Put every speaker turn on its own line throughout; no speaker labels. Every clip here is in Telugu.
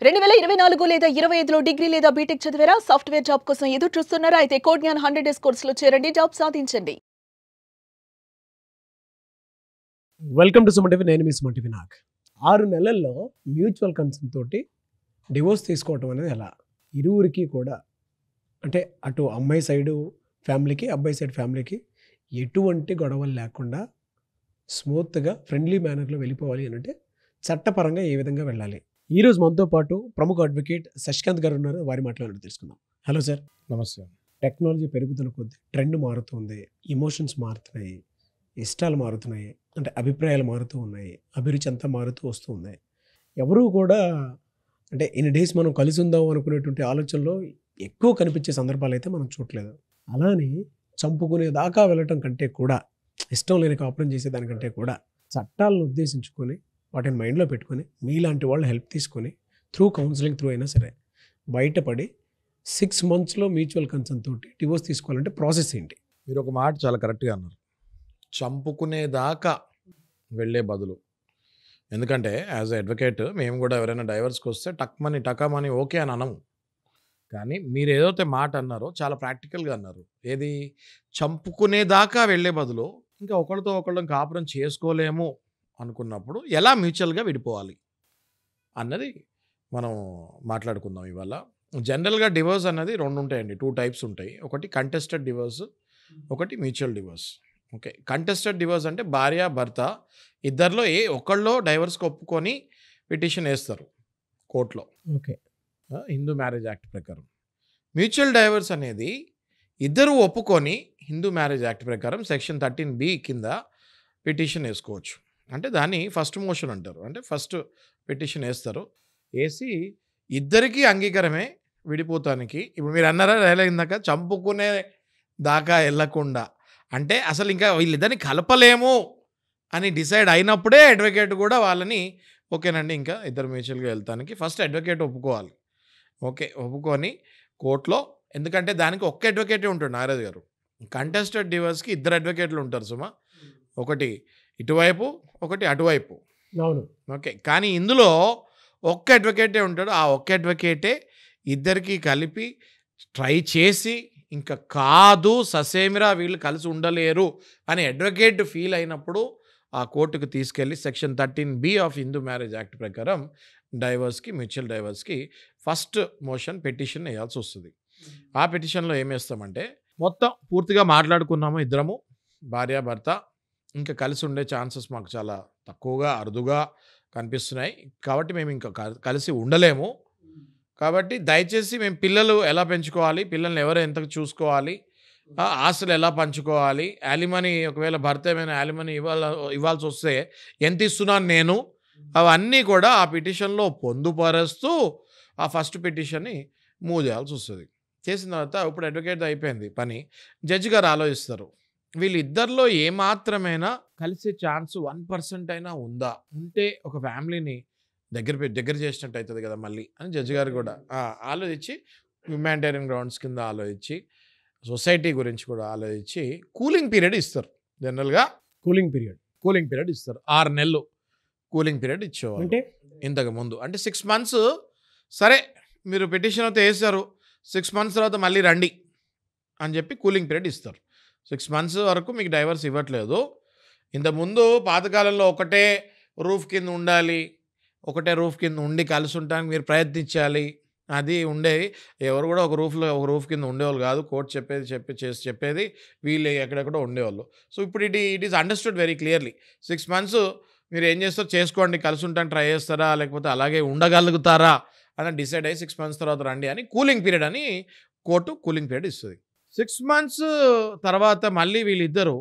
2024 లేదా 25లో డిగ్రీ లేదా బీటెక్ చదివారా? సాఫ్ట్‌వేర్ జాబ్ కోసం ఎదురు చూస్తున్నారా? అయితే కోడ్ జ్ఞాన్ 100 డేస్ కోర్సులో చేరండి, జాబ్ సాధించండి.
Welcome to Suman TV. నేను మీ సుమన్ టీవీ. నాకు 6 నెలల్లో మ్యూచువల్ కన్సెంట్ తోటి డివోర్స్ తీసుకోవటం అనేది ఎలా? ఇరువురికి కూడా అంటే అటు అమ్మాయి సైడు ఫ్యామిలీకి, అబ్బాయి సైడ్ ఫ్యామిలీకి ఎటువంటి గొడవలు లేకుండా స్మూత్గా ఫ్రెండ్లీ మేనర్లో వెళ్ళిపోవాలి అని అంటే చట్టపరంగా ఏ విధంగా వెళ్ళాలి? ఈరోజు మనతో పాటు ప్రముఖ అడ్వకేట్ శశికాంత్ గారు ఉన్నారు. వారి మాట్లాడి తెలుసుకుందాం. Hello sir.
నమస్తే.
టెక్నాలజీ పెరుగుతున్న కొద్దీ ట్రెండ్ మారుతుంది, ఎమోషన్స్ మారుతున్నాయి, ఇష్టాలు మారుతున్నాయి, అంటే అభిప్రాయాలు మారుతూ ఉన్నాయి, అభిరుచి అంతా మారుతూ వస్తూ ఉన్నాయి. ఎవరూ కూడా అంటే ఇన్ని డేస్ మనం కలిసి ఉందాం అనుకునేటువంటి ఆలోచనలో ఎక్కువ కనిపించే సందర్భాలు అయితే మనం చూడలేదు. అలానే చంపుకునే దాకా వెళ్ళటం కంటే కూడా, ఇష్టం లేని కాపురం చేసేదానికంటే కూడా చట్టాలను ఉద్దేశించుకొని వాటిని మైండ్లో పెట్టుకొని మీలాంటి వాళ్ళు హెల్ప్ తీసుకొని త్రూ కౌన్సిలింగ్ త్రూ అయినా సరే బయటపడి 6 monthsలో మ్యూచువల్ కన్సెంట్ తోటి డివోర్స్ తీసుకోవాలంటే ప్రాసెస్ ఏంటి?
మీరు ఒక మాట చాలా కరెక్ట్గా అన్నారు. చంపుకునేదాకా వెళ్ళే బదులు, ఎందుకంటే యాజ్ ఎ అడ్వకేట్ మేము కూడా ఎవరైనా డైవర్స్కి వస్తే టకామని ఓకే అని అనము. కానీ మీరు ఏదైతే మాట అన్నారో చాలా ప్రాక్టికల్గా అన్నారు. ఏది? చంపుకునేదాకా వెళ్ళే బదులు ఇంకా ఒకరితో ఒకళ్ళం కాపురం చేసుకోలేము అనుకున్నప్పుడు ఎలా మ్యూచువల్గా విడిపోవాలి అన్నది మనం మాట్లాడుకుందాం ఇవాళ. జనరల్గా డివోర్స్ అన్నది 2 ఉంటాయండి, 2 types ఉంటాయి. ఒకటి కంటెస్టెడ్ డివోర్స్, ఒకటి mutual divorce. Okay, contested divorce అంటే భార్య భర్త ఇద్దరిలో ఏ ఒక్కళ్ళో డైవర్స్కి ఒప్పుకొని పిటిషన్ వేస్తారు కోర్టులో,
ఓకే,
హిందూ మ్యారేజ్ యాక్ట్ ప్రకారం. మ్యూచువల్ డైవర్స్ అనేది ఇద్దరు ఒప్పుకొని హిందూ మ్యారేజ్ యాక్ట్ ప్రకారం సెక్షన్ 13B కింద పిటిషన్ వేసుకోవచ్చు. అంటే దాన్ని ఫస్ట్ మోషన్ అంటారు. అంటే ఫస్ట్ పిటిషన్ వేస్తారు, వేసి ఇద్దరికీ అంగీకారమే విడిపోతానికి. ఇప్పుడు మీరు అన్నారా ఇందాక చంపుకునే దాకా వెళ్ళకుండా, అంటే అసలు ఇంకా వీళ్ళిద్దరిని కలపలేము అని డిసైడ్ అయినప్పుడే అడ్వకేట్ కూడా వాళ్ళని ఓకేనండి ఇంకా ఇద్దరు మ్యూచువల్గా వెళ్తానికి ఫస్ట్ అడ్వకేట్ ఒప్పుకోవాలి. ఓకే, ఒప్పుకొని కోర్టులో, ఎందుకంటే దానికి ఒక్క అడ్వకేటే ఉంటాడు నాగరాజు గారు. కంటెస్టెడ్ డివోర్స్కి 2 అడ్వకేట్లు ఉంటారు సుమా, ఒకటి ఇటువైపు ఒకటి అటువైపు.
అవును,
ఓకే, కానీ ఇందులో ఒక్క అడ్వకేటే ఉంటాడు. ఆ ఒక్క అడ్వకేటే ఇద్దరికి కలిపి ట్రై చేసి ఇంకా కాదు ససేమిరా వీళ్ళు కలిసి ఉండలేరు అని అడ్వకేట్ ఫీల్ అయినప్పుడు ఆ కోర్టుకు తీసుకెళ్ళి section 13B of Hindu marriage act ప్రకారం డైవర్స్కి, మ్యూచువల్ డైవర్స్కి ఫస్ట్ మోషన్ పిటిషన్ వేయాల్సి వస్తుంది. ఆ పిటిషన్లో ఏం వేస్తామంటే మొత్తం పూర్తిగా మాట్లాడుకున్నాము ఇద్దరము భార్య భర్త, ఇంకా కలిసి ఉండే ఛాన్సెస్ మాకు చాలా తక్కువగా అరుదుగా కనిపిస్తున్నాయి, కాబట్టి మేము ఇంకా కలిసి ఉండలేము. కాబట్టి దయచేసి మేము పిల్లలు ఎలా పెంచుకోవాలి, పిల్లల్ని ఎవరు ఎంత చూసుకోవాలి, ఆస్తులు ఎలా పంచుకోవాలి, యాలిమనీ ఒకవేళ భర్త ఏమైనా యాలిమనీ ఇవ్వాల్సి వస్తే ఎంత ఇస్తున్నాను నేను, అవన్నీ కూడా ఆ పిటిషన్లో పొందుపరుస్తూ ఆ ఫస్ట్ పిటిషన్ని మూవ్ చేయాల్సి వస్తుంది. చేసిన తర్వాత ఇప్పుడు అడ్వకేట్ అయిపోయింది పని, జడ్జి గారు ఆలోచిస్తారు వీళ్ళిద్దరిలో ఏమాత్రమైనా కలిసే ఛాన్స్ 1% అయినా ఉందా, ఉంటే ఒక ఫ్యామిలీని దగ్గర చేసినట్టు అవుతుంది కదా మళ్ళీ అని జడ్జి గారు కూడా ఆలోచించి హ్యూమానిటేరియన్ గ్రౌండ్స్ కింద ఆలోచించి సొసైటీ గురించి కూడా ఆలోచించి కూలింగ్ పీరియడ్ ఇస్తారు. జనరల్గా
కూలింగ్ పీరియడ్
ఇస్తారు. 6 నెలలు కూలింగ్ పీరియడ్ ఇచ్చేవారు.
అంటే
ఇంతకు ముందు అంటే 6 months. సరే మీరు పిటిషన్ అయితే వేస్తారు, 6 months తర్వాత మళ్ళీ రండి అని చెప్పి కూలింగ్ పీరియడ్ ఇస్తారు. 6 months వరకు మీకు డైవర్స్ ఇవ్వట్లేదు. ఇంతకుముందు పాతకాలంలో ఒకటే రూఫ్ కింద ఉండాలి, ఒకటే రూఫ్ కింద ఉండి కలిసి ఉండడానికి మీరు ప్రయత్నించాలి, అది ఉండేది. ఎవరు కూడా ఒక రూఫ్ కింద ఉండేవాళ్ళు కాదు. కోర్టు చెప్పేది వీళ్ళు ఎక్కడెక్కడో ఉండేవాళ్ళు. సో ఇప్పుడు it is understood very clearly. 6 months మీరు ఏం చేస్తారో చేసుకోండి, కలిసి ఉండడానికి ట్రై చేస్తారా లేకపోతే అలాగే ఉండగలుగుతారా అని డిసైడ్ అయ్యి 6 months తర్వాత రండి అని కూలింగ్ పీరియడ్ అని కోర్టు కూలింగ్ పీరియడ్ ఇస్తుంది. 6 months తర్వాత మళ్ళీ వీళ్ళిద్దరూ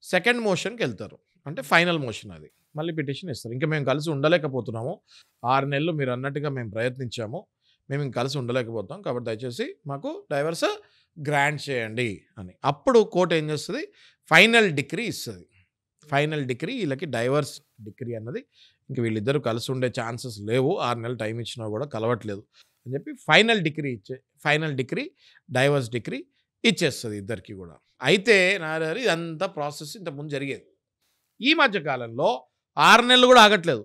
సెకండ్ మోషన్కి వెళ్తారు, అంటే ఫైనల్ మోషన్. అది మళ్ళీ పిటిషన్ ఇస్తారు, ఇంకా మేము కలిసి ఉండలేకపోతున్నాము, 6 నెలలు మీరు అన్నట్టుగా మేము ప్రయత్నించాము, మేము ఇంక కలిసి ఉండలేకపోతాం, కాబట్టి దయచేసి మాకు డైవర్స్ గ్రాంట్ చేయండి అని. అప్పుడు కోర్టు ఏం చేస్తుంది, ఫైనల్ డిగ్రీ ఇస్తుంది. ఫైనల్ డిగ్రీ వీళ్ళకి డైవర్స్ డిగ్రీ అన్నది ఇంక వీళ్ళిద్దరూ కలిసి ఉండే ఛాన్సెస్ లేవు, 6 నెలలు టైం ఇచ్చినా కూడా కలవట్లేదు అని చెప్పి ఫైనల్ డిగ్రీ డైవర్స్ డిగ్రీ ఇచ్చేస్తుంది ఇద్దరికి కూడా. అయితే నాగారు ఇదంతా ప్రాసెస్ ఇంతకుముందు జరిగేది. ఈ మధ్య కాలంలో 6 నెలలు కూడా ఆగట్లేదు,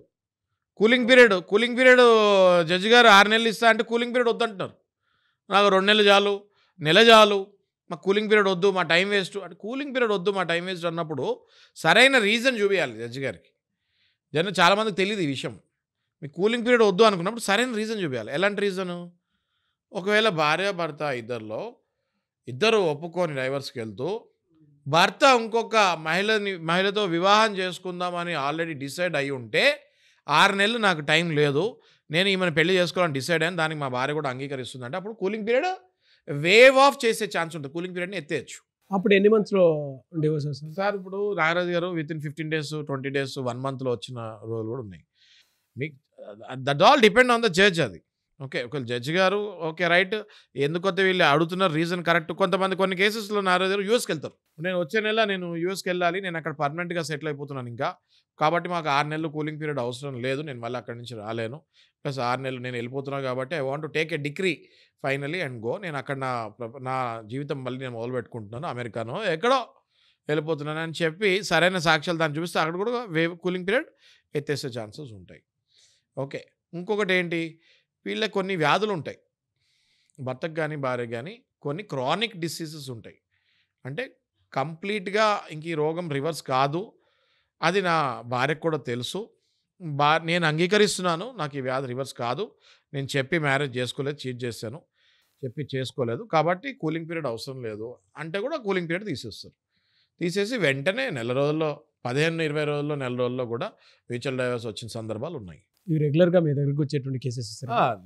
కూలింగ్ పీరియడ్ జడ్జి గారు 6 నెలలు ఇస్తా అంటే కూలింగ్ పీరియడ్ వద్దంటున్నారు. నాకు 2 నెలలు చాలు, నెల చాలు, మాకు కూలింగ్ పీరియడ్ వద్దు, మా టైం వేస్ట్ అంటే కూలింగ్ పీరియడ్ వద్దు, మా టైం వేస్ట్ అన్నప్పుడు సరైన రీజన్ చూపించాలి జడ్జి గారికి. చాలామందికి తెలియదు ఈ విషయం. మీకు కూలింగ్ పీరియడ్ వద్దు అనుకున్నప్పుడు సరైన రీజన్ చూపించాలి. ఎలాంటి రీజను? ఒకవేళ భార్యాభర్త ఇద్దరు ఒప్పుకొని డైవర్స్కి వెళ్తూ భర్త ఇంకొక మహిళతో వివాహం చేసుకుందామని ఆల్రెడీ డిసైడ్ అయి ఉంటే 6 నెలలు నాకు టైం లేదు, నేను ఈమెను పెళ్లి చేసుకోవాలని డిసైడ్ అయ్యాను, దానికి మా భార్య కూడా అంగీకరిస్తుందంటే అప్పుడు కూలింగ్ పీరియడ్ వేవ్ ఆఫ్ చేసే ఛాన్స్ ఉంటుంది. కూలింగ్ పీరియడ్ని ఎత్తేయచ్చు.
అప్పుడు ఎన్ని మంత్స్లో డివోర్స్ వస్తుంది
సార్? ఇప్పుడు నాగరాజు గారు వితిన్ 15 days, 20 days, 1 monthలో వచ్చిన రోజులు కూడా ఉన్నాయి. మీకు that all depend on the judge. అది ఓకే, ఒకవేళ జడ్జి గారు ఓకే రైట్, ఎందుకొస్తే వీళ్ళు అడుగుతున్నారు రీజన్ కరెక్ట్. కొంతమంది కొన్ని కేసెస్లో నాగరాజు గారు యూఎస్కి వెళ్తారు. నేను వచ్చే నెల నేను యూఎస్కి వెళ్ళాలి, నేను అక్కడ పర్మనెంట్గా సెటిల్ అయిపోతున్నాను ఇంకా, కాబట్టి మాకు 6 నెలలు కూలింగ్ పీరియడ్ అవసరం లేదు, నేను మళ్ళీ అక్కడి నుంచి రాలేను, ప్లస్ 6 నెలలు నేను వెళ్ళిపోతున్నాను కాబట్టి I want to take a degree finally and go. నేను అక్కడ నా జీవితం మళ్ళీ నేను మొదలు పెట్టుకుంటున్నాను, అమెరికానో ఎక్కడో వెళ్ళిపోతున్నాను అని చెప్పి సరైన సాక్ష్యాలు దాన్ని చూపిస్తే అక్కడ కూడా కూలింగ్ పీరియడ్ ఎత్తేసే ఛాన్సెస్ ఉంటాయి. ఓకే, ఇంకొకటి ఏంటి, వీళ్ళకి కొన్ని వ్యాధులు ఉంటాయి, భర్తకు కానీ భార్యకు కానీ కొన్ని క్రానిక్ డిసీజెస్ ఉంటాయి. అంటే కంప్లీట్గా ఇంక ఈ రోగం రివర్స్ కాదు, అది నా భార్యకు కూడా తెలుసు, నేను అంగీకరిస్తున్నాను, నాకు ఈ వ్యాధి రివర్స్ కాదు, నేను చెప్పి మ్యారేజ్ చేసుకోలేదు, చీట్ చేశాను, చెప్పి చేసుకోలేదు, కాబట్టి కూలింగ్ పీరియడ్ అవసరం లేదు అంటే కూడా కూలింగ్ పీరియడ్ తీసేసి వెంటనే నెల రోజుల్లో, 15-20 రోజుల్లో, నెల రోజుల్లో కూడా మ్యూచువల్ డైవర్స్ వచ్చిన సందర్భాలు ఉన్నాయి.
ఇవి రెగ్యులర్గా మీ దగ్గరకు వచ్చేటువంటి కేసెస్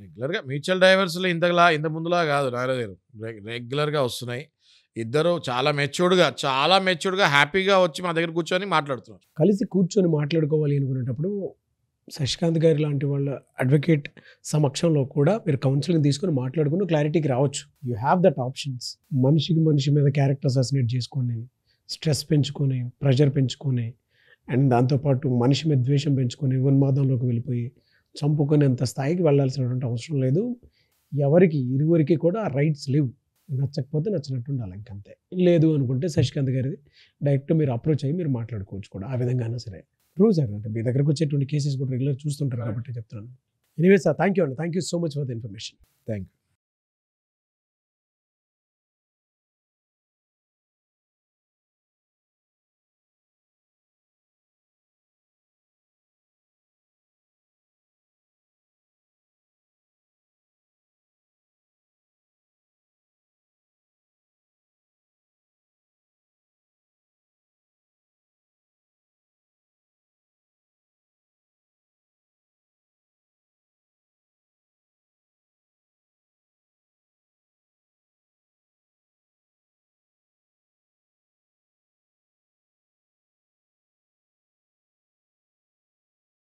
రెగ్యులర్గా మ్యూచువల్ డైవర్స్లో ఇంత ముందులా కాదు నాగరాజు గారు, రెగ్యులర్గా వస్తున్నాయి. ఇద్దరు చాలా మెచ్యూర్డ్గా హ్యాపీగా వచ్చి మా దగ్గర కూర్చొని మాట్లాడుతున్నారు.
కలిసి కూర్చొని మాట్లాడుకోవాలి అనుకునేటప్పుడు శశికాంత్ గారి లాంటి వాళ్ళ అడ్వకేట్ సమక్షంలో కూడా మీరు కౌన్సిలింగ్ తీసుకొని మాట్లాడుకుని క్లారిటీకి రావచ్చు. You have that options. మనిషి మీద క్యారెక్టర్ అసాసినేట్ చేసుకొని, స్ట్రెస్ పెంచుకొని, ప్రెషర్ పెంచుకొని, అండ్ దాంతోపాటు మనిషి మీద ద్వేషం పెంచుకొని ఉన్మాదంలోకి వెళ్ళిపోయి చంపుకునేంత స్థాయికి వెళ్ళాల్సినటువంటి అవసరం లేదు. ఇరువురికి కూడా రైట్స్ లేవు. నచ్చకపోతే నచ్చినట్టు ఉండాలి, ఇంకంతే. లేదు అనుకుంటే శశికాంత్ గారిది డైరెక్ట్ మీరు అప్రోచ్ అయ్యి మీరు మాట్లాడుకోవచ్చు కూడా, ఆ విధంగా అయినా సరే. ట్రూ సార్, అంటే మీ దగ్గరకు వచ్చేటువంటి కేసెస్ కూడా రెగ్యులర్ చూస్తుంటారు కాబట్టి చెప్తున్నాను. Anyway sir, thank you so much for the information.
Thank you.